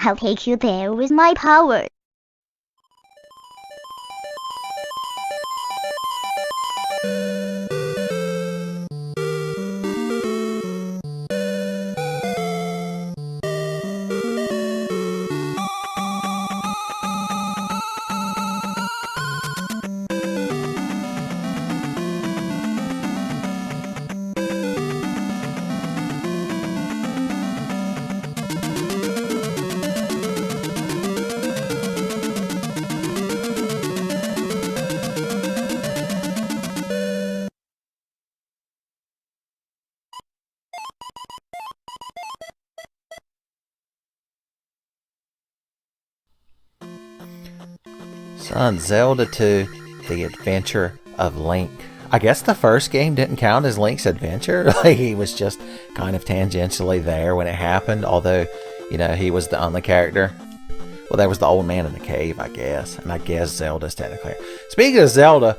I'll take you there with my power. Son, Zelda 2, The Adventure of Link. I guess the first game didn't count as Link's adventure. Like, he was just kind of tangentially there when it happened, although, you know, he was the only character. Well, there was the old man in the cave, I guess, and I guess Zelda's technically. Speaking of Zelda,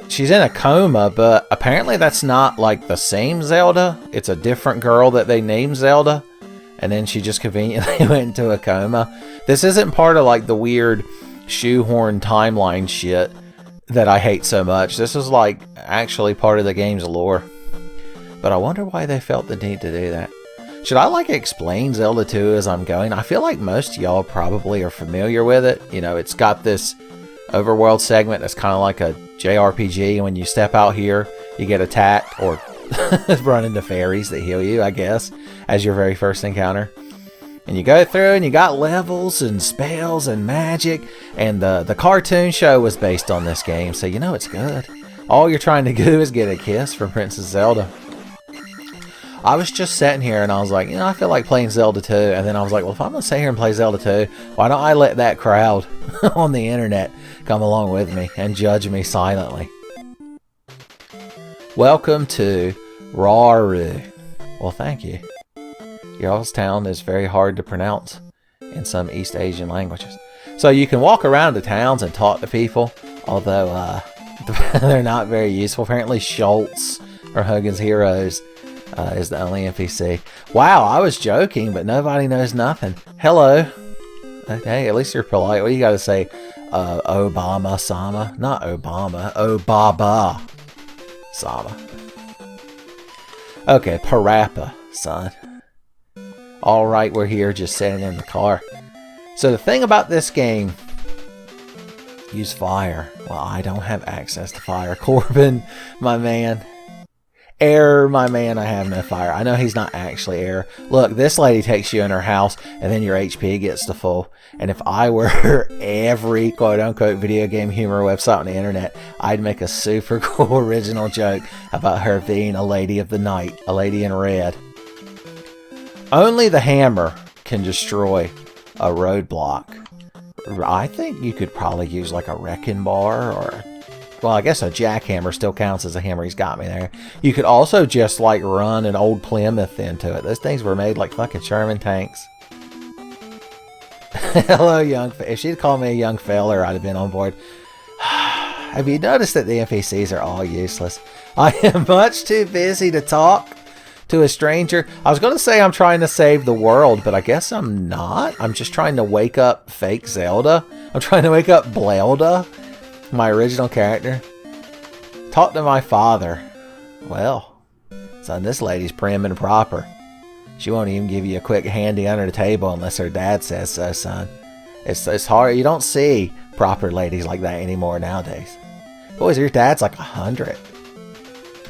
she's in a coma, but apparently that's not like the same Zelda. It's a different girl that they named Zelda, and then she just conveniently went into a coma. This isn't part of like the weird shoehorn timeline shit that I hate so much. This is like actually part of the game's lore. But I wonder why they felt the need to do that. Should I like explain Zelda 2 as I'm going? I feel like most of y'all probably are familiar with it. You know, it's got this overworld segment that's kind of like a JRPG. And when you step out here, you get attacked or run into fairies that heal you, I guess, as your very first encounter. And you go through and you got levels and spells and magic. And the cartoon show was based on this game, so you know it's good. All you're trying to do is get a kiss from Princess Zelda. I was just sitting here and I was like, you know, I feel like playing Zelda 2. And then I was like, well, if I'm going to sit here and play Zelda 2, why don't I let that crowd on the internet come along with me and judge me silently? Welcome to Raru. Well, thank you. Y'all's town is very hard to pronounce in some East Asian languages. So you can walk around the towns and talk to people, although they're not very useful. Apparently Schultz, or Hogan's Heroes, is the only NPC. Wow, I was joking, but nobody knows nothing. Hello. Okay, at least you're polite. What do you got to say? Obama-sama? Not Obama. Obaba-sama. Okay, Parappa, son. Alright, we're here just sitting in the car. So the thing about this game, use fire. Well, I don't have access to fire. Corbin, my man. Error, my man, I have no fire. I know he's not actually Error. Look, this lady takes you in her house, and then your HP gets to full. And if I were every quote-unquote video game humor website on the internet, I'd make a super cool original joke about her being a lady of the night, a lady in red. Only the hammer can destroy a roadblock. I think you could probably use like a wrecking bar or... Well, I guess a jackhammer still counts as a hammer. He's got me there. You could also just like run an old Plymouth into it. Those things were made like fucking Sherman tanks. Hello, young... If she'd called me a young feller, I'd have been on board. Have you noticed that the NPCs are all useless? I am much too busy to talk to a stranger. I was going to say I'm trying to save the world, but I guess I'm not. I'm just trying to wake up fake Zelda. I'm trying to wake up Blelda, my original character. Talk to my father. Well, son, this lady's prim and proper. She won't even give you a quick handy under the table unless her dad says so, son. It's hard. You don't see proper ladies like that anymore nowadays. Boys, your dad's like 100.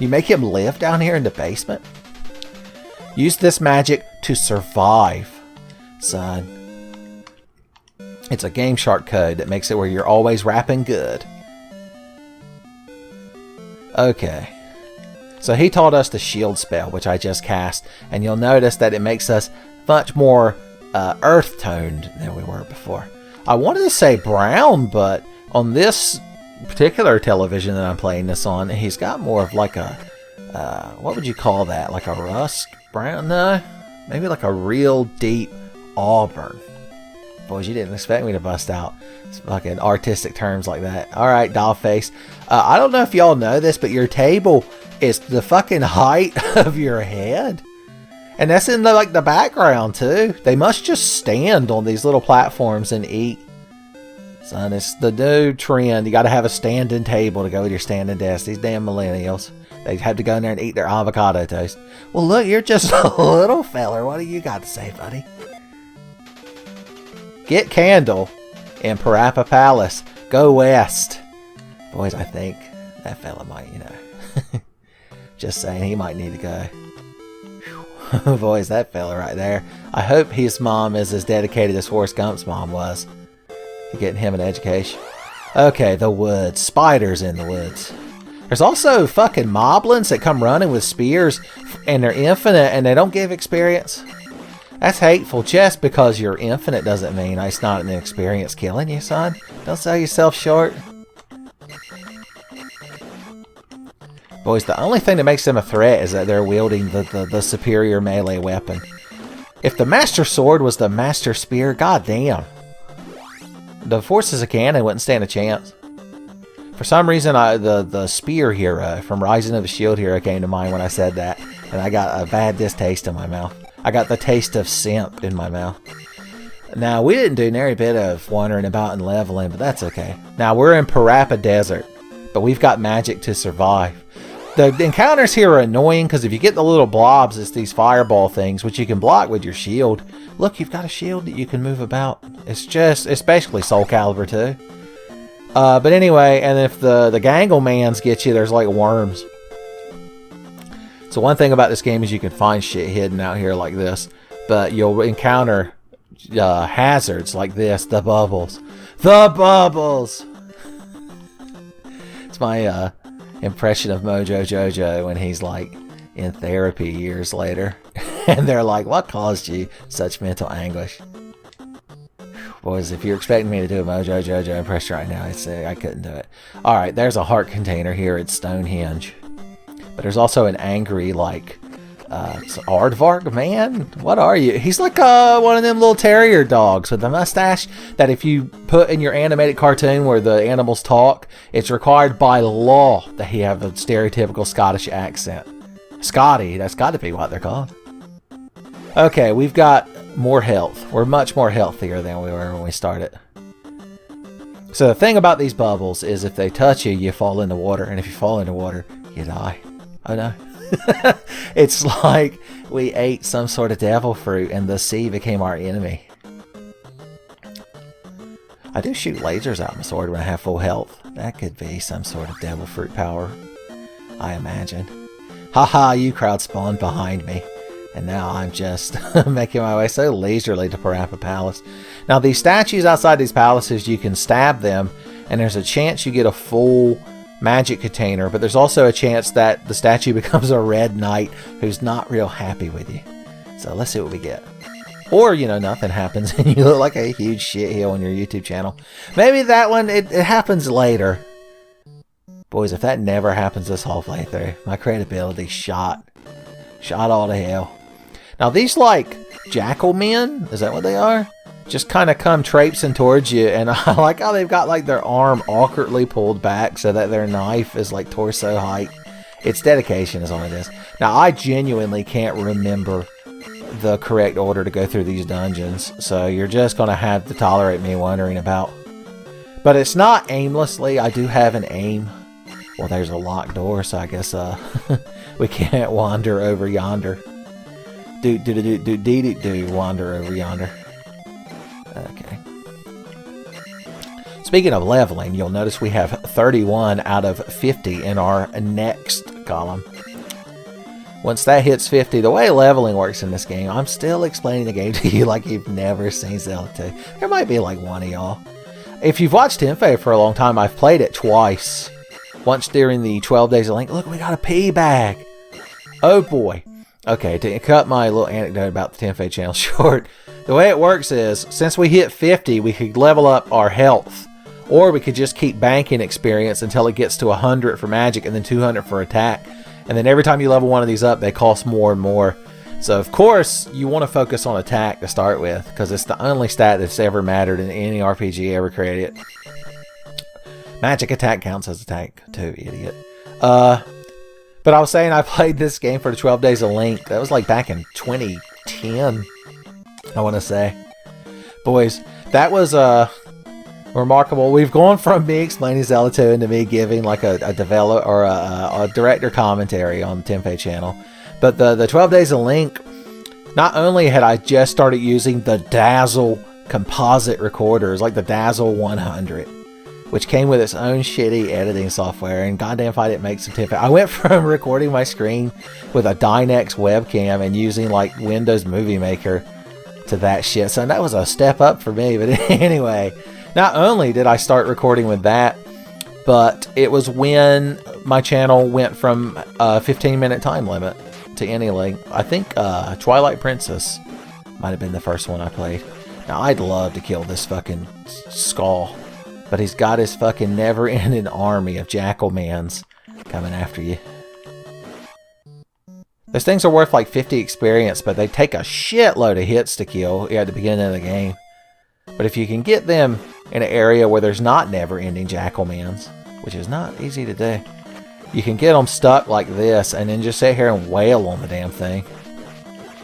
You make him live down here in the basement? Use this magic to survive, son. It's a Game Shark code that makes it where you're always rapping good. Okay. So he taught us the shield spell, which I just cast, and you'll notice that it makes us much more earth-toned than we were before. I wanted to say brown, but on this particular television that I'm playing this on, he's got more of like a, what would you call that? Like a rust brown? No, maybe like a real deep auburn. Boys, you didn't expect me to bust out fucking artistic terms like that. Alright, doll face. I don't know if y'all know this, but your table is the fucking height of your head. And that's in the, like, the background too. They must just stand on these little platforms and eat. Son, it's the new trend. You got to have a standing table to go with your standing desk. These damn millennials. They have to go in there and eat their avocado toast. Well, look, you're just a little feller. What do you got to say, buddy? Get Candle in Parappa Palace. Go west. Boys, I think that fella might, just saying, he might need to go. Whew. Boys, that fella right there. I hope his mom is as dedicated as Forrest Gump's mom was to getting him an education. Okay, the woods. Spiders in the woods. There's also fucking moblins that come running with spears, and they're infinite, and they don't give experience. That's hateful. Just because you're infinite doesn't mean it's not an experience killing you, son. Don't sell yourself short. Boys, the only thing that makes them a threat is that they're wielding the superior melee weapon. If the Master Sword was the Master Spear, goddamn. The Forces of Ganon wouldn't stand a chance. For some reason, the Spear Hero from Rising of the Shield Hero came to mind when I said that, and I got a bad distaste in my mouth. I got the taste of simp in my mouth. Now, we didn't do nary bit of wandering about and leveling, but that's okay. Now, we're in Parappa Desert, but we've got magic to survive. The encounters here are annoying because if you get the little blobs, it's these fireball things, which you can block with your shield. Look, you've got a shield that you can move about. It's basically Soul Calibur too. But anyway, and if the Ganglemans get you, there's like worms. So one thing about this game is you can find shit hidden out here like this, but you'll encounter hazards like this, the bubbles. The bubbles! It's my impression of Mojo Jojo when he's like in therapy years later. And they're like, what caused you such mental anguish? Boys, if you're expecting me to do a Mojo Jojo impression right now, I'd say I couldn't do it. Alright, there's a heart container here at Stonehenge. But there's also an angry, like, Aardvark man? What are you? He's like one of them little terrier dogs with a mustache that if you put in your animated cartoon where the animals talk, it's required by law that he have a stereotypical Scottish accent. Scotty, that's got to be what they're called. Okay, we've got more health. We're much more healthier than we were when we started. So the thing about these bubbles is if they touch you, you fall in the water, and if you fall in the water, you die. Oh no. It's like we ate some sort of devil fruit and the sea became our enemy. I do shoot lasers out my sword when I have full health. That could be some sort of devil fruit power, I imagine. Haha, you crowd spawned behind me. And now I'm just making my way so leisurely to Parappa Palace. Now these statues outside these palaces, you can stab them and there's a chance you get a full magic container, but there's also a chance that the statue becomes a red knight who's not real happy with you. So let's see what we get. Or, nothing happens and you look like a huge shitheel on your YouTube channel. Maybe that one, it happens later. Boys, if that never happens this whole playthrough, my credibility's shot. Shot all to hell. Now these, like, jackal men, is that what they are? Just kind of come traipsing towards you, and I like how they've got like their arm awkwardly pulled back so that their knife is like torso height. It's dedication is all it is. Now I genuinely can't remember the correct order to go through these dungeons, so you're just going to have to tolerate me wondering about. But it's not aimlessly. I do have an aim. Well, there's a locked door, so I guess we can't wander over yonder. Wander over yonder. Okay. Speaking of leveling, you'll notice we have 31 out of 50 in our next column. Once that hits 50, the way leveling works in this game, I'm still explaining the game to you like you've never seen Zelda 2. There might be like one of y'all. If you've watched Tenfey for a long time, I've played it twice. Once during the 12 Days of Link. Look, we got a pea bag. Oh boy. Okay, to cut my little anecdote about the Tenfey channel short, the way it works is, since we hit 50, we could level up our health. Or we could just keep banking experience until it gets to 100 for magic and then 200 for attack. And then every time you level one of these up, they cost more and more. So, of course, you want to focus on attack to start with, because it's the only stat that's ever mattered in any RPG ever created. Magic attack counts as attack too, idiot. But I was saying I played this game for the 12 Days of Link. That was like back in 2010, I want to say. Boys, that was remarkable. We've gone from me explaining Zelda 2 into me giving like a developer or a director commentary on the Tenfey channel. But the 12 Days of Link, not only had I just started using the Dazzle composite recorders, like the Dazzle 100, which came with its own shitty editing software, and goddamn if I didn't make some Tenfey. I went from recording my screen with a Dynex webcam and using like Windows Movie Maker to that shit. So that was a step up for me. But anyway, not only did I start recording with that, but it was when my channel went from a 15-minute time limit to any length. I think Twilight Princess might have been the first one I played. Now, I'd love to kill this fucking Skull, but he's got his fucking never-ending army of Jackalmans coming after you. Those things are worth like 50 experience, but they take a shitload of hits to kill at the beginning of the game. But if you can get them in an area where there's not never-ending Jackalmans, which is not easy to do, you can get them stuck like this and then just sit here and wail on the damn thing.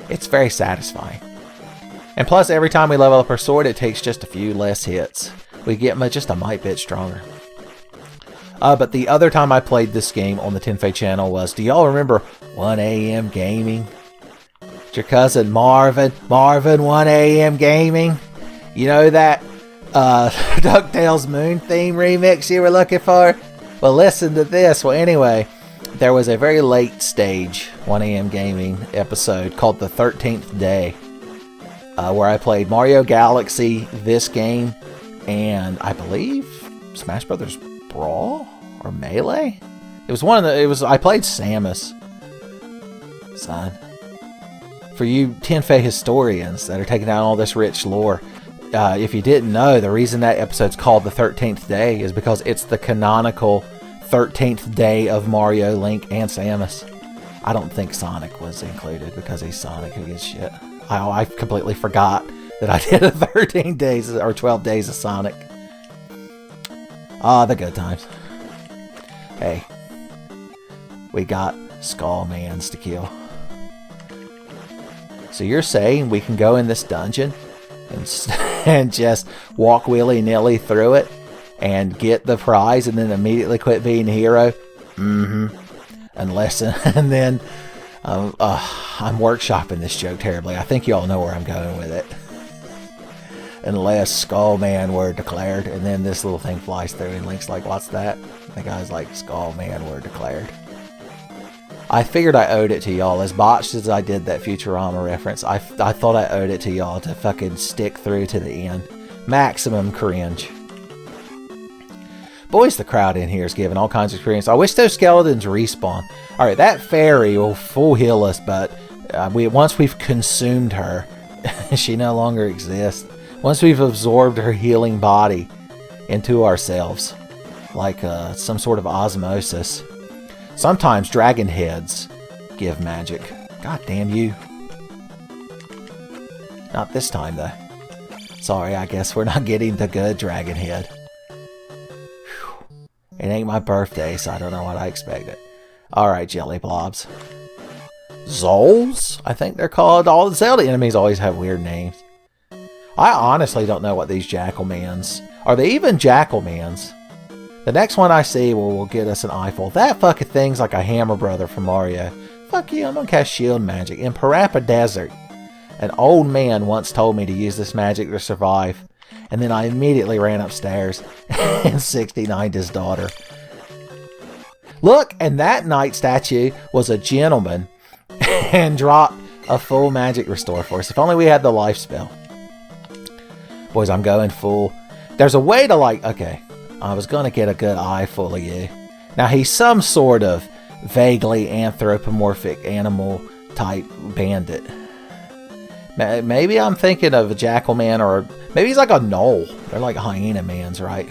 It's very satisfying. And plus, every time we level up our sword, it takes just a few less hits. We get just a mite bit stronger. But the other time I played this game on the Tenfey channel was, do y'all remember 1 AM Gaming? It's your cousin Marvin. Marvin 1 AM Gaming. You know that DuckTales Moon theme remix you were looking for? Well, listen to this. Well, anyway, there was a very late stage 1 AM Gaming episode called The 13th Day, where I played Mario Galaxy, this game, and I believe Smash Brothers Brawl or Melee. It was one of the. I played Samus. Son, for you Tenfey historians that are taking down all this rich lore, if you didn't know, the reason that episode's called The 13th Day is because it's the canonical 13th day of Mario, Link, and Samus. I don't think Sonic was included because he's Sonic who gets shit. I completely forgot that I did a 13 days or 12 days of Sonic. Ah, the good times. Hey, we got Skullmans to kill. So you're saying we can go in this dungeon and just walk willy-nilly through it and get the prize and then immediately quit being a hero? Mm-hmm. Unless, and then I'm workshopping this joke terribly. I think y'all know where I'm going with it. Unless Skullman were declared, and then this little thing flies through and Link's like, what's that? The guy's like, Skullman were declared. I figured I owed it to y'all. As botched as I did that Futurama reference, I thought I owed it to y'all to fucking stick through to the end. Maximum cringe. Boys, the crowd in here is giving all kinds of experience. I wish those skeletons respawn. Alright, that fairy will full heal us, but once we've consumed her, she no longer exists. Once we've absorbed her healing body into ourselves, like some sort of osmosis. Sometimes dragon heads give magic. God damn you. Not this time, though. Sorry, I guess we're not getting the good dragon head. It ain't my birthday, so I don't know what I expected. Alright, jelly blobs. Zols, I think they're called. All the Zelda enemies always have weird names. I honestly don't know what these Jackalmans... Are they even Jackalmans? The next one I see will get us an eyeful. That fucking thing's like a Hammer Brother from Mario. Fuck you, I'm gonna cast shield magic. In Parappa Desert, an old man once told me to use this magic to survive. And then I immediately ran upstairs and 69'd his daughter. Look, and that knight statue was a gentleman and dropped a full magic restore for us. If only we had the life spell. Boys, I'm going full. There's a way to like... Okay, I was going to get a good eye full of you. Now, he's some sort of vaguely anthropomorphic animal type bandit. Maybe I'm thinking of a Jackalman, or maybe he's like a gnoll. They're like hyena mans, right?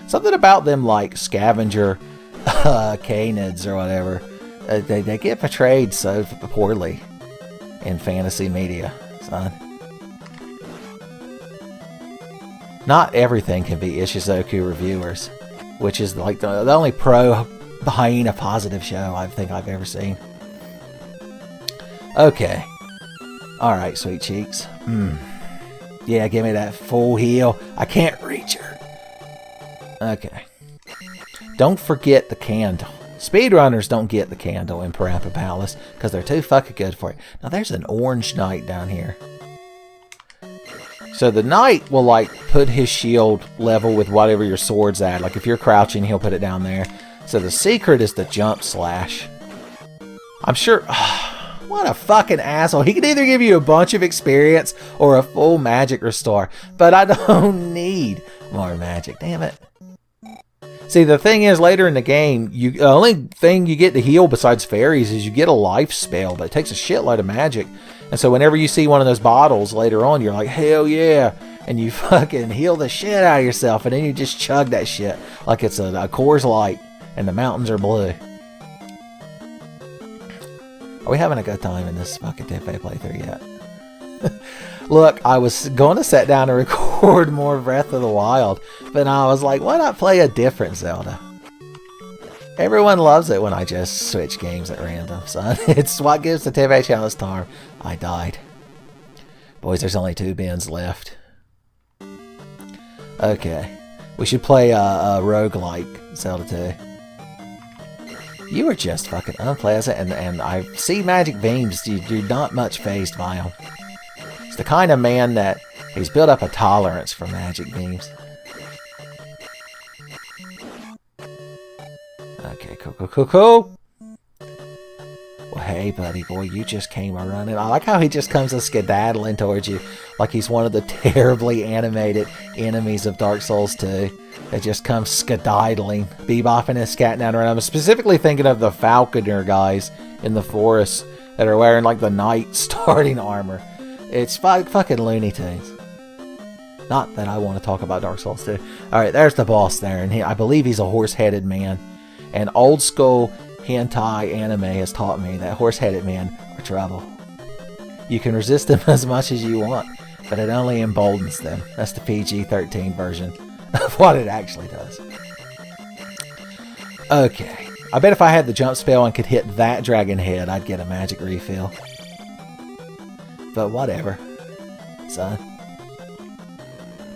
Something about them like scavenger canids or whatever. They get portrayed so poorly in fantasy media, son. Not everything can be Ishizoku reviewers, which is like the only pro hyena positive show I think I've ever seen. Okay. Alright, sweet cheeks. Yeah, give me that full heal. I can't reach her. Okay. Don't forget the candle. Speedrunners don't get the candle in Parappa Palace because they're too fucking good for it. Now there's an orange knight down here. So the knight will like put his shield level with whatever your sword's at. Like if you're crouching, he'll put it down there. So the secret is the jump slash. I'm sure... What a fucking asshole. He can either give you a bunch of experience or a full magic restore. But I don't need more magic. Damn it. See, the thing is, later in the game, the only thing you get to heal besides fairies is you get a life spell, but it takes a shitload of magic. And so whenever you see one of those bottles later on, you're like, hell yeah. And you fucking heal the shit out of yourself, and then you just chug that shit like it's a Coors Light, and the mountains are blue. Are we having a good time in this fucking Tenfey playthrough yet? Look, I was going to sit down and record more Breath of the Wild, but I was like, why not play a different Zelda? Everyone loves it when I just switch games at random, son. It's what gives the Tenfey channel its charm. I died. Boys, there's only 2 bins left. Okay. We should play a roguelike Zelda 2. You are just fucking unpleasant, and I see magic beams. You're not much fazed by them. He's the kind of man that he's built up a tolerance for magic beams. Okay, cool. Well, hey, buddy boy, you just came a running. I like how he just comes a skedaddling towards you like he's one of the terribly animated enemies of Dark Souls 2. That just comes skedaddling, bebopping and scatting out around. I'm specifically thinking of the falconer guys in the forest that are wearing like the knight starting armor. It's fucking Looney Tunes. Not that I want to talk about Dark Souls 2. Alright, there's the boss there, and I believe he's a horse-headed man. And old school hentai anime has taught me that horse-headed men are trouble. You can resist them as much as you want, but it only emboldens them. That's the PG-13 version of what it actually does. Okay. I bet if I had the jump spell and could hit that dragon head, I'd get a magic refill. But whatever, son.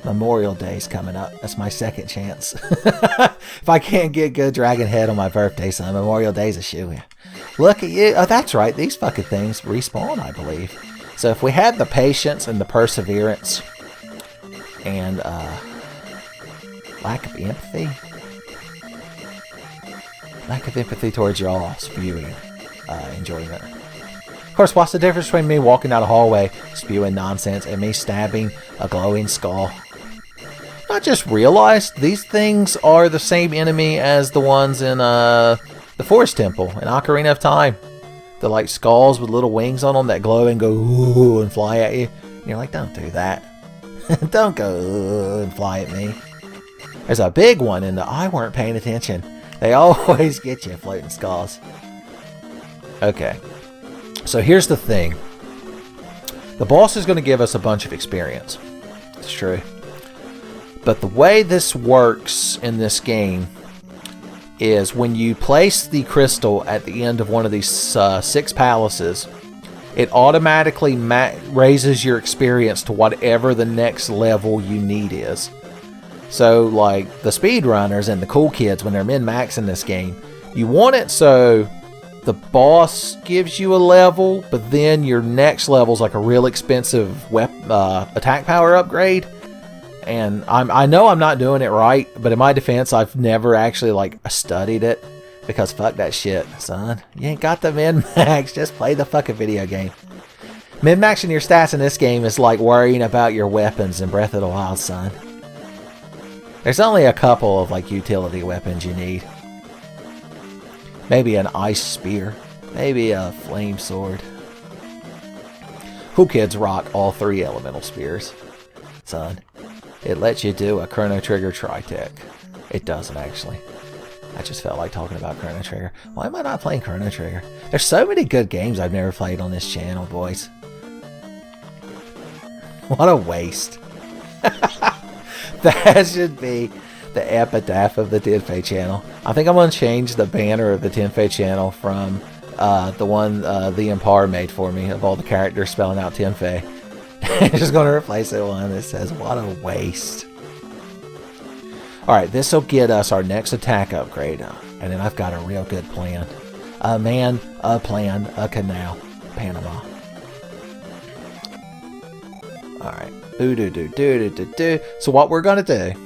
Memorial Day's coming up. That's my second chance. If I can't get good dragon head on my birthday, son, Memorial Day's a shoo-in. Look at you. Oh, that's right. These fucking things respawn, I believe. So if we had the patience and the perseverance and lack of empathy towards y'all's viewing enjoyment. Of course, what's the difference between me walking down a hallway spewing nonsense and me stabbing a glowing skull? I just realized these things are the same enemy as the ones in the Forest Temple in Ocarina of Time. They're like skulls with little wings on them that glow and go ooh and fly at you. And you're like, don't do that. Don't go ooh and fly at me. There's a big one in the I weren't paying attention. They always get you floating skulls. Okay. So here's the thing. The boss is going to give us a bunch of experience. It's true. But the way this works in this game is when you place the crystal at the end of one of these 6 palaces, it automatically raises your experience to whatever the next level you need is. So like the speedrunners and the cool kids, when they're min-maxing this game, you want it so the boss gives you a level, but then your next level is like a real expensive attack power upgrade. And I know I'm not doing it right, but in my defense, I've never actually like studied it because fuck that shit, son. You ain't got the min-max. Just play the fucking video game. Min-maxing your stats in this game is like worrying about your weapons in Breath of the Wild, son. There's only a couple of like utility weapons you need. Maybe an ice spear. Maybe a flame sword. Cool kids rock all 3 elemental spears, son. It lets you do a Chrono Trigger tri-tech. It doesn't actually. I just felt like talking about Chrono Trigger. Why am I not playing Chrono Trigger? There's so many good games I've never played on this channel, boys. What a waste. That should be the epitaph of the Tenfey channel. I think I'm going to change the banner of the Tenfey channel from the one the Empire made for me of all the characters spelling out Tenfey. Just going to replace it with one that says, what a waste. Alright, this will get us our next attack upgrade. And then I've got a real good plan. A man, a plan, a canal. Panama. Alright. So what we're going to do,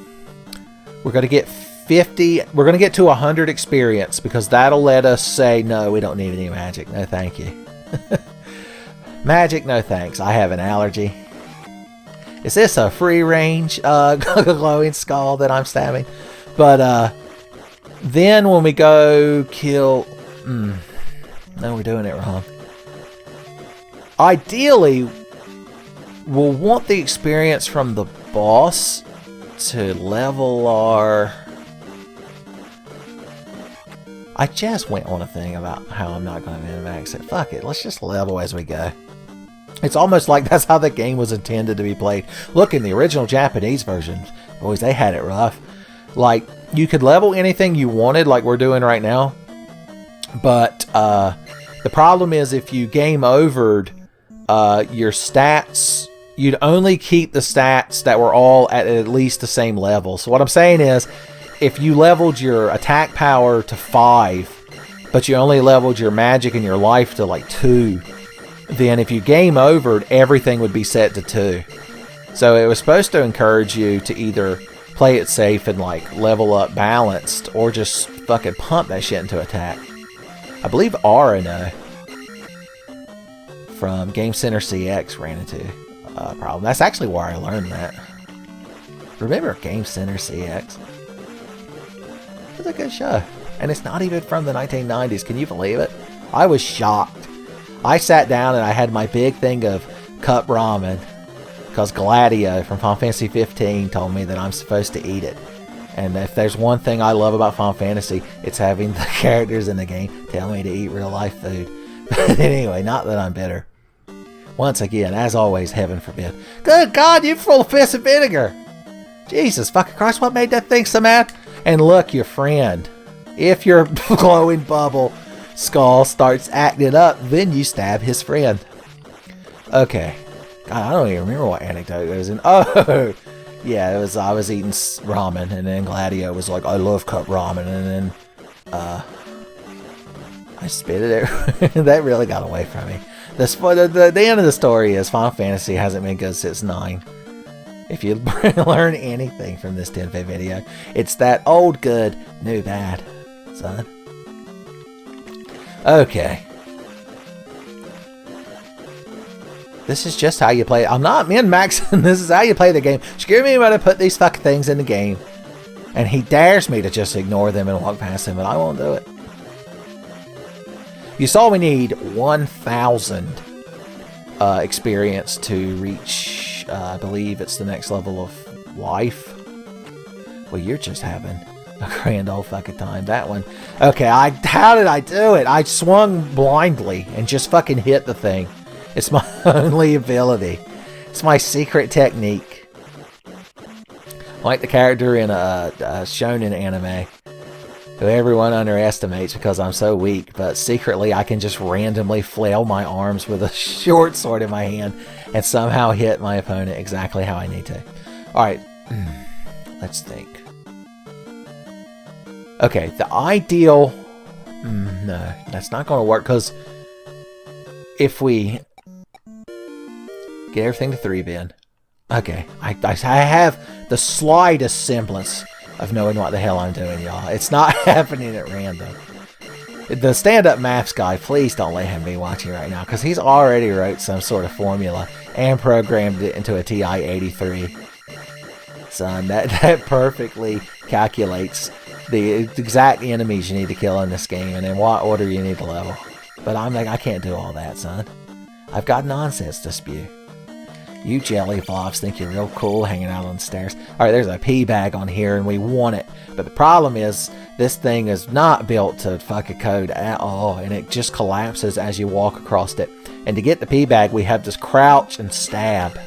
we're going to get 50, we're going to get to 100 experience because that'll let us say, no, we don't need any magic. No, thank you. Magic, no thanks. I have an allergy. Is this a free range glowing skull that I'm stabbing? But then when we go kill... no, we're doing it wrong. Ideally, we'll want the experience from the boss to level our... I just went on a thing about how I'm not going to min-max it. Fuck it, let's just level as we go. It's almost like that's how the game was intended to be played. Look, in the original Japanese version, boys, they had it rough. Like, you could level anything you wanted, like we're doing right now. But the problem is if you game overed your stats, you'd only keep the stats that were all at least the same level. So what I'm saying is, if you leveled your attack power to 5, but you only leveled your magic and your life to like 2, then if you game overed, everything would be set to 2. So it was supposed to encourage you to either play it safe and like level up balanced, or just fucking pump that shit into attack. I believe Arano from Game Center CX ran into a problem. That's actually where I learned that. Remember Game Center CX? It was a good show. And it's not even from the 1990s. Can you believe it? I was shocked. I sat down and I had my big thing of cup ramen because Gladio from Final Fantasy 15 told me that I'm supposed to eat it. And if there's one thing I love about Final Fantasy, it's having the characters in the game tell me to eat real life food. But anyway, not that I'm bitter. Once again, as always, heaven forbid. Good God, you're full of piss and vinegar. Jesus fucking Christ, what made that thing so mad? And look, your friend. If your glowing bubble skull starts acting up, then you stab his friend. Okay. God, I don't even remember what anecdote it was in. Oh, yeah, it was. I was eating ramen, and then Gladio was like, "I love cup ramen," and then I spit it. That really got away from me. The end of the story is Final Fantasy hasn't been good since 9. If you learn anything from this Tenfey video, it's that old good, new bad, son. Okay. This is just how you play it. I'm not min-maxing. This is how you play the game. Screw me when I put these fucking things in the game. And he dares me to just ignore them and walk past them, but I won't do it. You saw we need 1,000 experience to reach, I believe it's the next level of life. Well, you're just having a grand old fucking time. That one. Okay, how did I do it? I swung blindly and just fucking hit the thing. It's my only ability. It's my secret technique. Like the character in a shonen anime, who everyone underestimates because I'm so weak, but secretly I can just randomly flail my arms with a short sword in my hand and somehow hit my opponent exactly how I need to. Alright, let's think. Okay, the ideal... no, that's not going to work, because if we get everything to 3-bin... Okay, I have the slightest semblance of knowing what the hell I'm doing, y'all. It's not happening at random. The stand-up maths guy, please don't let him be watching right now, because he's already wrote some sort of formula and programmed it into a TI-83. Son, that perfectly calculates the exact enemies you need to kill in this game and in what order you need to level. But I'm like, I can't do all that, son. I've got nonsense to spew. You jelly blobs think you're real cool hanging out on the stairs. Alright, there's a pee bag on here and we want it. But the problem is, this thing is not built to fuck a code at all. And it just collapses as you walk across it. And to get the pee bag, we have to crouch and stab.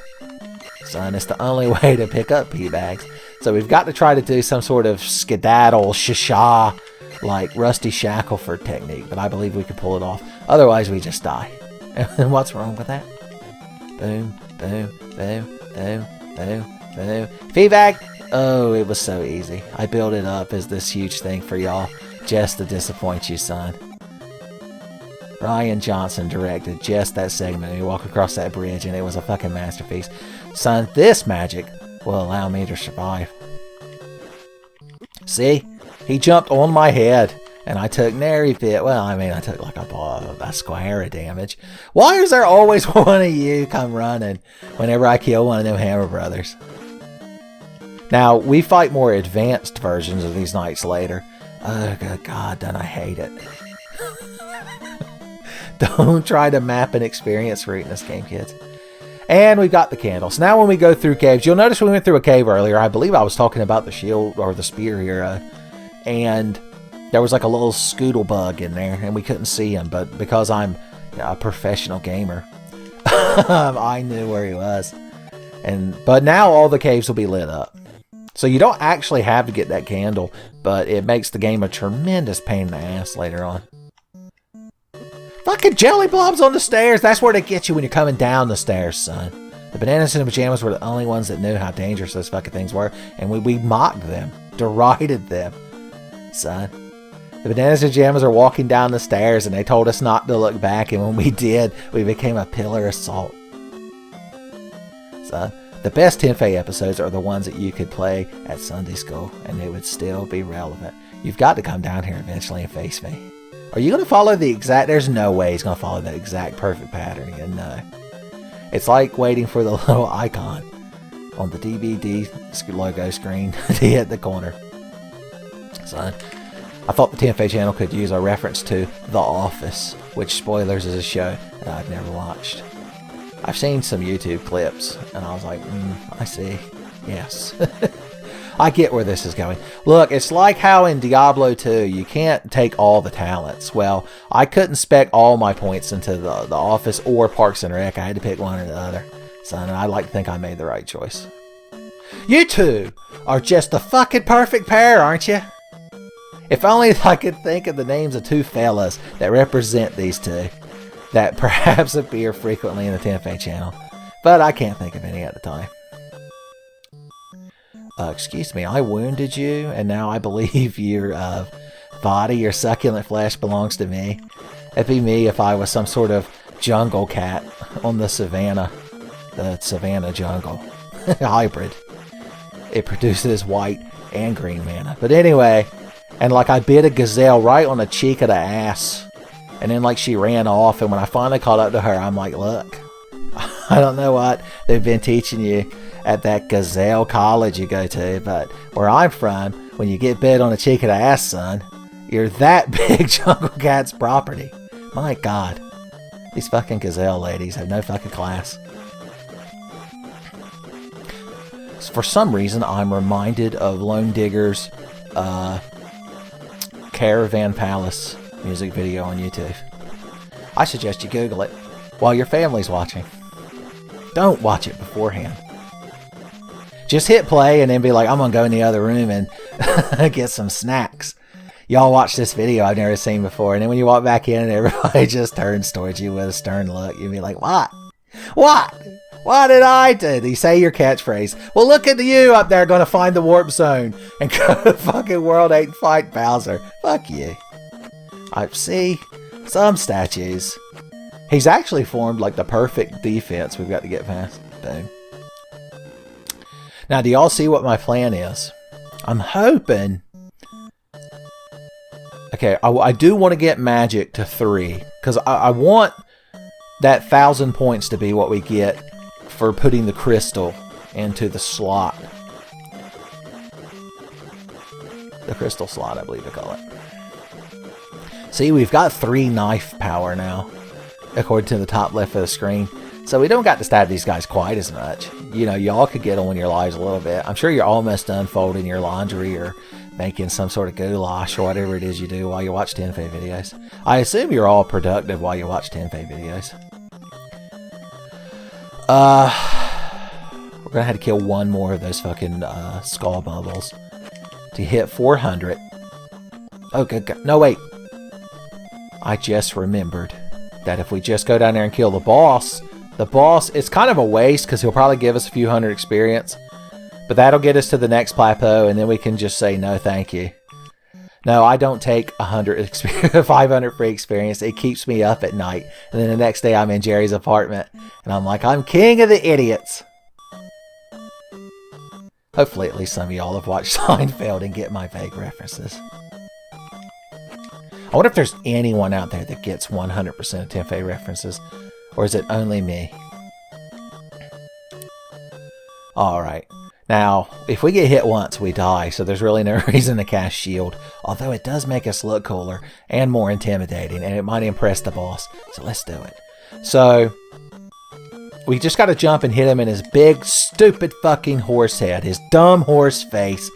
Son, it's the only way to pick up pee bags. So we've got to try to do some sort of skedaddle, shasha, like Rusty Shackleford technique. But I believe we can pull it off. Otherwise, we just die. And what's wrong with that? Boom, boom, boom, boom, boom, boom. Feedback! Oh, it was so easy. I built it up as this huge thing for y'all just to disappoint you, son. Ryan Johnson directed just that segment. He walked across that bridge and it was a fucking masterpiece. Son, this magic will allow me to survive. See? He jumped on my head and I took nary bit. Well, I mean, I took like a square of damage. Why is there always one of you come running whenever I kill one of them Hammer Brothers? Now, we fight more advanced versions of these knights later. Oh, good God, don't I hate it. Don't try to map an experience route in this game, kids. And we've got the candles. Now when we go through caves, you'll notice we went through a cave earlier. I believe I was talking about the shield or the spear here. And there was like a little scoodle bug in there and we couldn't see him. But because I'm a professional gamer, I knew where he was. But now all the caves will be lit up. So you don't actually have to get that candle, but it makes the game a tremendous pain in the ass later on. Fucking jelly blobs on the stairs. That's where they get you when you're coming down the stairs, son. The bananas in the pajamas were the only ones that knew how dangerous those fucking things were. And we mocked them. Derided them. Son. The bananas in pajamas are walking down the stairs and they told us not to look back. And when we did, we became a pillar of salt. Son. The best Tenfey episodes are the ones that you could play at Sunday school. And they would still be relevant. You've got to come down here eventually and face me. Are you going to follow the exact... There's no way he's going to follow that exact perfect pattern again. No. It's like waiting for the little icon on the DVD logo screen to hit the corner. Son, I thought the Tenfey channel could use a reference to The Office, which, spoilers, is a show that I've never watched. I've seen some YouTube clips, and I was like, I see. Yes. I get where this is going. Look, it's like how in Diablo 2, you can't take all the talents. Well, I couldn't spec all my points into the Office or Parks and Rec. I had to pick one or the other. Son, and I like to think I made the right choice. You two are just the fucking perfect pair, aren't you? If only I could think of the names of two fellas that represent these two, that perhaps appear frequently in the Tenfey channel. But I can't think of any at the time. Excuse me, I wounded you, and now I believe your body, your succulent flesh belongs to me. It'd be me if I was some sort of jungle cat on the savannah jungle. Hybrid. It produces white and green mana. But anyway, and like I bit a gazelle right on the cheek of the ass, and then like she ran off, and when I finally caught up to her, I'm like, look, I don't know what they've been teaching you at that gazelle college you go to, but where I'm from, when you get bit on the cheek of the ass, son, you're that big jungle cat's property. My God. These fucking gazelle ladies have no fucking class. For some reason, I'm reminded of Lone Digger's Caravan Palace music video on YouTube. I suggest you Google it while your family's watching. Don't watch it beforehand. Just hit play and then be like, I'm going to go in the other room and get some snacks. Y'all watch this video I've never seen before. And then when you walk back in and everybody just turns towards you with a stern look, you'll be like, what? What? What did I do? You say your catchphrase. Well, look at you up there going to find the warp zone and go to fucking World 8 and fight Bowser. Fuck you. I see some statues. He's actually formed like the perfect defense we've got to get past. Boom. Now, do y'all see what my plan is? I'm hoping... Okay, I do want to get magic to 3. Because I want that 1,000 points to be what we get for putting the crystal into the slot. The crystal slot, I believe they call it. See, we've got 3 knife power now, according to the top left of the screen. So we don't got to stab these guys quite as much. You know, y'all could get on your lives a little bit. I'm sure you're almost done folding your laundry or making some sort of goulash or whatever it is you do while you watch Tenfey videos. I assume you're all productive while you watch Tenfey videos. We're gonna have to kill one more of those fucking skull bubbles to hit 400. Oh, good God. No, wait. I just remembered that if we just go down there and kill the boss, it's kind of a waste because he'll probably give us a few hundred experience. But that'll get us to the next plateau, and then we can just say no thank you. No, I don't take 500 free experience. It keeps me up at night. And then the next day I'm in Jerry's apartment. And I'm like, I'm king of the idiots. Hopefully at least some of y'all have watched Seinfeld and get my vague references. I wonder if there's anyone out there that gets 100% of Tenfey references. Or is it only me? Alright. Now, if we get hit once, we die, so there's really no reason to cast shield. Although it does make us look cooler and more intimidating, and it might impress the boss. So let's do it. So, we just gotta jump and hit him in his big, stupid fucking horse head. His dumb horse face.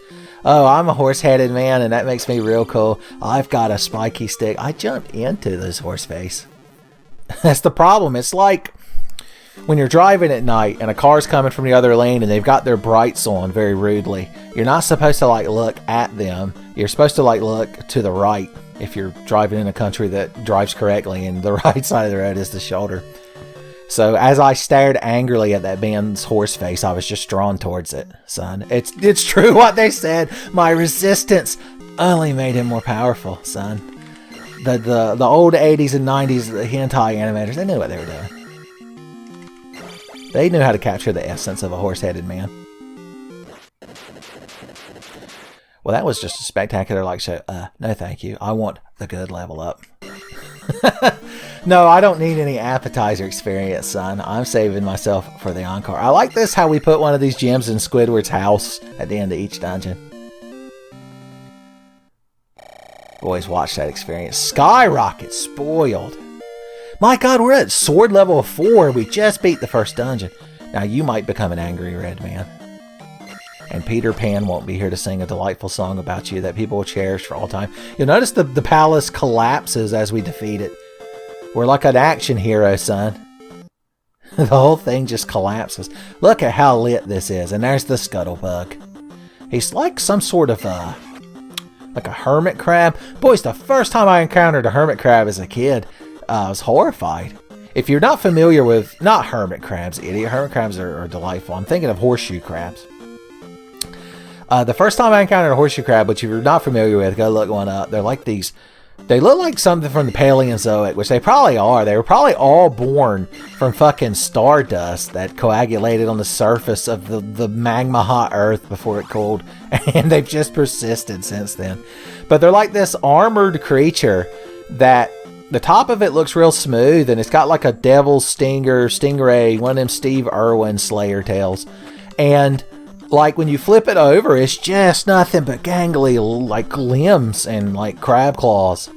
Oh, I'm a horse-headed man, and that makes me real cool. I've got a spiky stick. I jumped into this horse face. That's the problem. It's like when you're driving at night and a car's coming from the other lane and they've got their brights on very rudely. You're not supposed to like look at them. You're supposed to like look to the right if you're driving in a country that drives correctly and the right side of the road is the shoulder. So as I stared angrily at that man's horse face, I was just drawn towards it, son. It's true what they said. My resistance only made him more powerful, son. The old 80s and 90s hentai animators, they knew what they were doing. They knew how to capture the essence of a horse-headed man. Well, that was just a spectacular like show. No thank you. I want the good level up. No, I don't need any appetizer experience, son. I'm saving myself for the encore. I like this how we put one of these gems in Squidward's house at the end of each dungeon. Always watch that experience. Skyrocket spoiled. My God, we're at sword level 4. We just beat the first dungeon. Now you might become an angry red man. And Peter Pan won't be here to sing a delightful song about you that people will cherish for all time. You'll notice the palace collapses as we defeat it. We're like an action hero, son. The whole thing just collapses. Look at how lit this is. And there's the scuttlebug. He's like some sort of like a hermit crab. Boys, the first time I encountered a hermit crab as a kid, I was horrified. If you're not familiar with, not hermit crabs, idiot. Hermit crabs are delightful. I'm thinking of horseshoe crabs. The first time I encountered a horseshoe crab, which if you're not familiar with, go look one up. They're like these, they look like something from the Paleozoic, which they probably are. They were probably all born from fucking stardust that coagulated on the surface of the magma hot earth before it cooled. And they've just persisted since then. But they're like this armored creature that the top of it looks real smooth, and it's got like a devil's stingray, one of them Steve Irwin Slayer tails. And like when you flip it over, it's just nothing but gangly like limbs and like crab claws.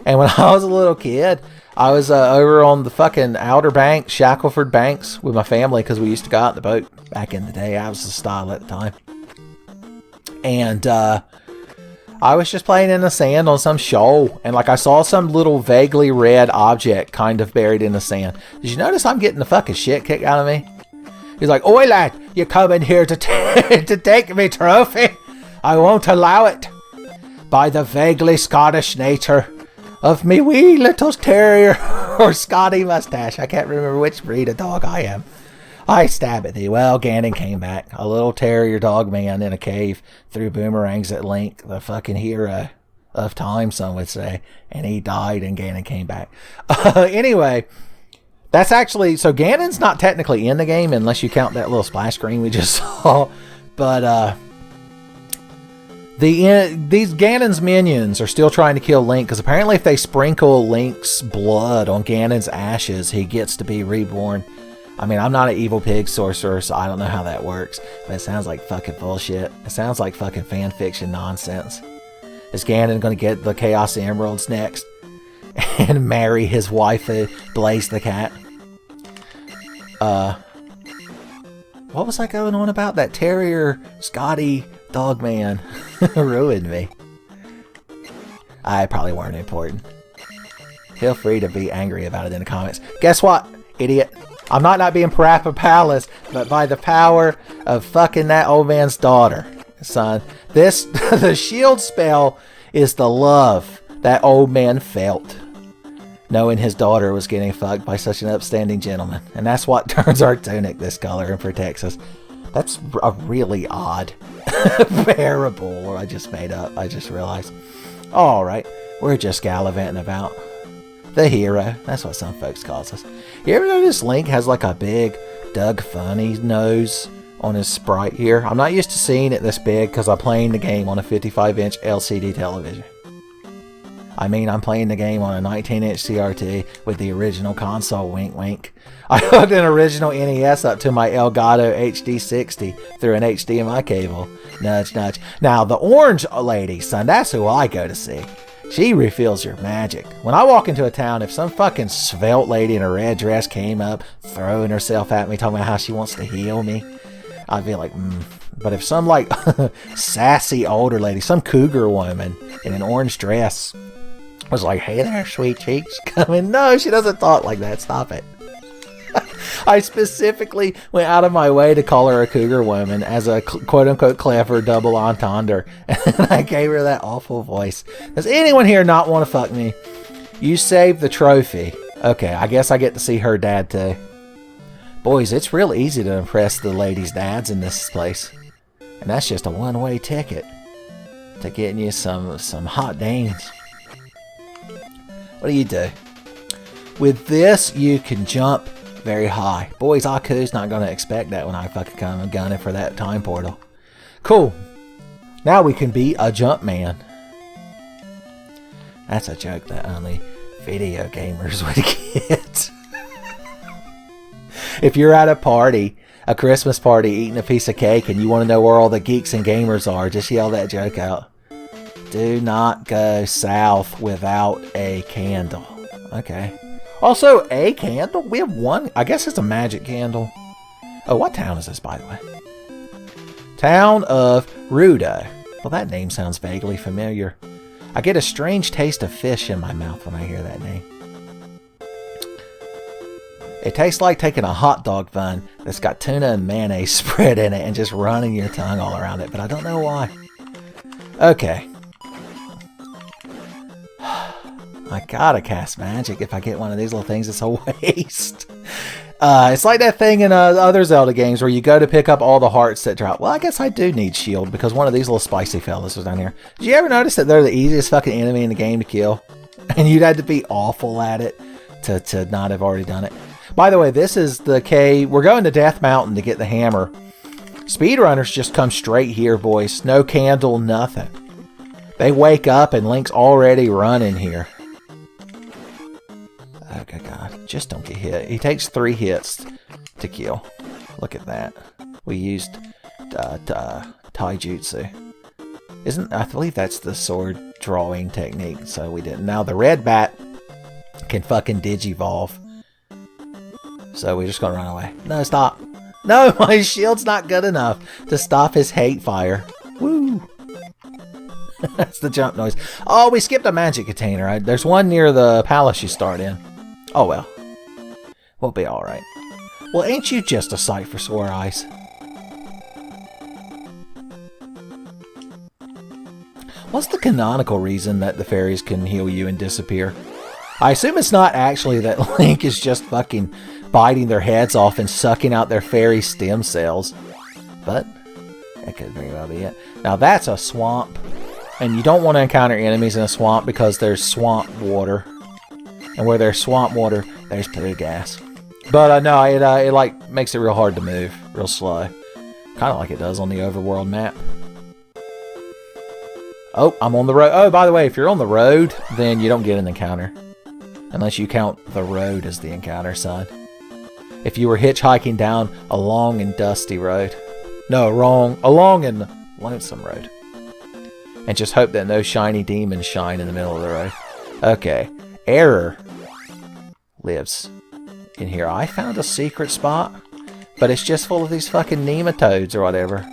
And when I was a little kid, I was over on the fucking Outer Banks, Shackleford Banks with my family because we used to go out in the boat back in the day. I was the style at the time. And I was just playing in the sand on some shoal, and like I saw some little vaguely red object kind of buried in the sand. Did you notice I'm getting the fucking shit kicked out of me? He's like, "Oi lad, you coming here to take me trophy? I won't allow it. By the vaguely Scottish nature of me wee little terrier or Scotty mustache." I can't remember which breed of dog I am. "I stab at thee." Well, Ganon came back. A little terrier dog man in a cave threw boomerangs at Link, the fucking hero of time, some would say. And he died and Ganon came back. Anyway, that's actually... So Ganon's not technically in the game unless you count that little splash screen we just saw. But these Ganon's minions are still trying to kill Link, because apparently if they sprinkle Link's blood on Ganon's ashes, he gets to be reborn. I mean, I'm not an evil pig sorcerer, so I don't know how that works. But it sounds like fucking bullshit. It sounds like fucking fan fiction nonsense. Is Ganon going to get the Chaos Emeralds next? And marry his waifu, Blaze the Cat? What was I going on about? That terrier, Scotty, dog man ruined me. I probably weren't important. Feel free to be angry about it in the comments. Guess what, idiot? I'm not being Parappa Palace, but by the power of fucking that old man's daughter, son. The shield spell is the love that old man felt, knowing his daughter was getting fucked by such an upstanding gentleman. And that's what turns our tunic this color and protects us. That's a really odd parable I just made up. I just realized. Alright, we're just gallivanting about. The hero. That's what some folks calls us. You ever notice Link has like a big Doug Funny nose on his sprite here? I'm not used to seeing it this big because I'm playing the game on a 55-inch LCD television. I mean, I'm playing the game on a 19-inch CRT with the original console, wink wink. I hooked an original NES up to my Elgato HD60 through an HDMI cable. Nudge, nudge. Now, the orange lady, son, that's who I go to see. She refills your magic. When I walk into a town, if some fucking svelte lady in a red dress came up, throwing herself at me, talking about how she wants to heal me, I'd be like, But if some, like, sassy older lady, some cougar woman in an orange dress was like, hey there, sweet cheeks, coming. No, she doesn't talk like that. Stop it. I specifically went out of my way to call her a cougar woman as a quote-unquote clever double entendre. And I gave her that awful voice. Does anyone here not want to fuck me? You saved the trophy. Okay, I guess I get to see her dad too. Boys, it's real easy to impress the ladies' dads in this place. And that's just a one-way ticket to getting you some hot dames. What do? With this, you can jump very high. Boys, Aku's not going to expect that when I fucking come gunning for that time portal. Cool. Now we can be a jump man. That's a joke that only video gamers would get. If you're at a party, a Christmas party, eating a piece of cake, and you want to know where all the geeks and gamers are, just yell that joke out. Do not go south without a candle. Okay. Also, a candle? We have one. I guess it's a magic candle. Oh, what town is this, by the way? Town of Rudo. Well, that name sounds vaguely familiar. I get a strange taste of fish in my mouth when I hear that name. It tastes like taking a hot dog bun that's got tuna and mayonnaise spread in it and just running your tongue all around it, but I don't know why. Okay. I gotta cast magic. If I get one of these little things, it's a waste. It's like that thing in other Zelda games where you go to pick up all the hearts that drop. Well, I guess I do need shield because one of these little spicy fellas was down here. Did you ever notice that they're the easiest fucking enemy in the game to kill? And you'd have to be awful at it to not have already done it. By the way, this is the cave. We're going to Death Mountain to get the hammer. Speedrunners just come straight here, boys. No candle, nothing. They wake up and Link's already running here. Oh, good God. Just don't get hit. He takes 3 hits to kill. Look at that. We used taijutsu. I believe that's the sword drawing technique, so we didn't. Now the red bat can fucking digivolve. So we're just gonna run away. No, stop. No, my shield's not good enough to stop his hate fire. Woo! That's the jump noise. Oh, we skipped a magic container. There's one near the palace you start in. Oh well. We'll be alright. Well, ain't you just a sight for sore eyes? What's the canonical reason that the fairies can heal you and disappear? I assume it's not actually that Link is just fucking biting their heads off and sucking out their fairy stem cells. But that could very well be it. Now that's a swamp. And you don't want to encounter enemies in a swamp because there's swamp water. And where there's swamp water, there's poo gas. But no, it like makes it real hard to move. Real slow. Kind of like it does on the overworld map. Oh, I'm on the road. Oh, by the way, if you're on the road, then you don't get an encounter. Unless you count the road as the encounter, son. If you were hitchhiking down a long and dusty road. No, wrong. A long and lonesome road. And just hope that no shiny demons shine in the middle of the road. Okay. Error lives in here. I found a secret spot, but it's just full of these fucking nematodes or whatever.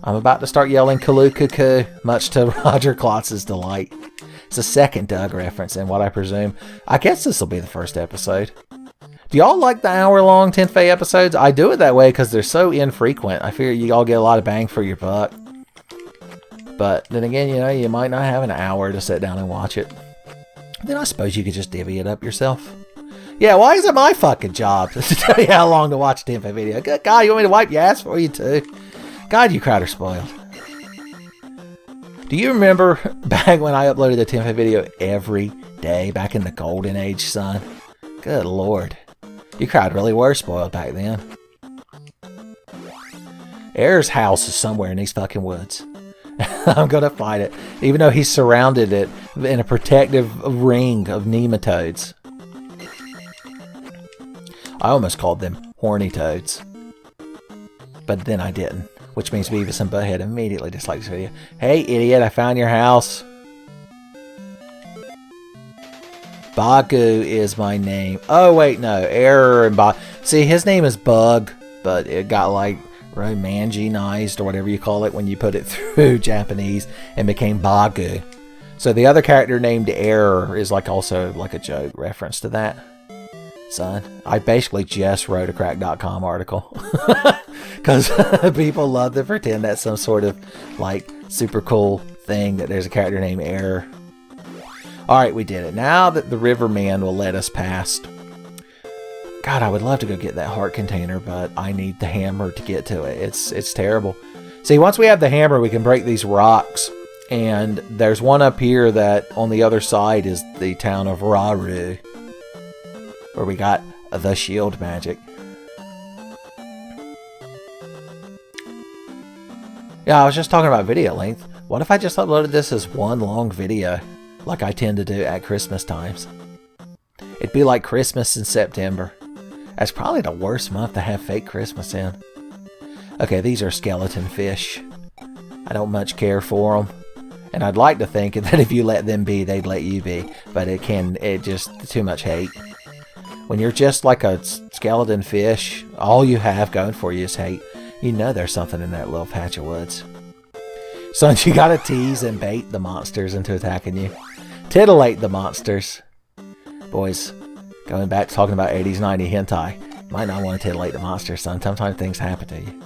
I'm about to start yelling Kalu Cuckoo, much to Roger Klotz's delight. It's a second Doug reference in what I presume. I guess this will be the first episode. Do y'all like the hour-long Tenfey episodes? I do it that way because they're so infrequent. I figure you all get a lot of bang for your buck. But then again, you know, you might not have an hour to sit down and watch it. Then I suppose you could just divvy it up yourself. Yeah, why is it my fucking job to tell you how long to watch a Tenfey video? Good God, you want me to wipe your ass for you too? God, you crowd are spoiled. Do you remember back when I uploaded a Tenfey video every day back in the golden age, son? Good Lord. You crowd really were spoiled back then. Air's house is somewhere in these fucking woods. I'm gonna find it, even though he's surrounded it in a protective ring of nematodes. I almost called them horny toads, but then I didn't, which means Beavis and Butthead immediately disliked this video. Hey idiot, I found your house. Bagu is my name. Oh wait, no, Error and Bug. See, his name is Bug, but it got like romanginized or whatever you call it when you put it through Japanese and became Bagu. So the other character named Error is like also like a joke reference to that. Son, I basically just wrote a crack.com article because people love to pretend that's some sort of like super cool thing that there's a character named Error. Alright, we did it. Now that the Riverman will let us past. God, I would love to go get that heart container, but I need the hammer to get to it. It's terrible. See, once we have the hammer, we can break these rocks. And there's one up here that on the other side is the town of Raru, where we got the shield magic. Yeah, I was just talking about video length. What if I just uploaded this as one long video, like I tend to do at Christmas times? It'd be like Christmas in September. That's probably the worst month to have fake Christmas in. Okay, these are skeleton fish. I don't much care for them. And I'd like to think that if you let them be, they'd let you be. But it just too much hate. When you're just like a skeleton fish, all you have going for you is hate. You know there's something in that little patch of woods. Son, you gotta tease and bait the monsters into attacking you. Titillate the monsters. Boys, going back to talking about 80s, 90s hentai, you might not want to titillate the monsters, son. Sometimes things happen to you.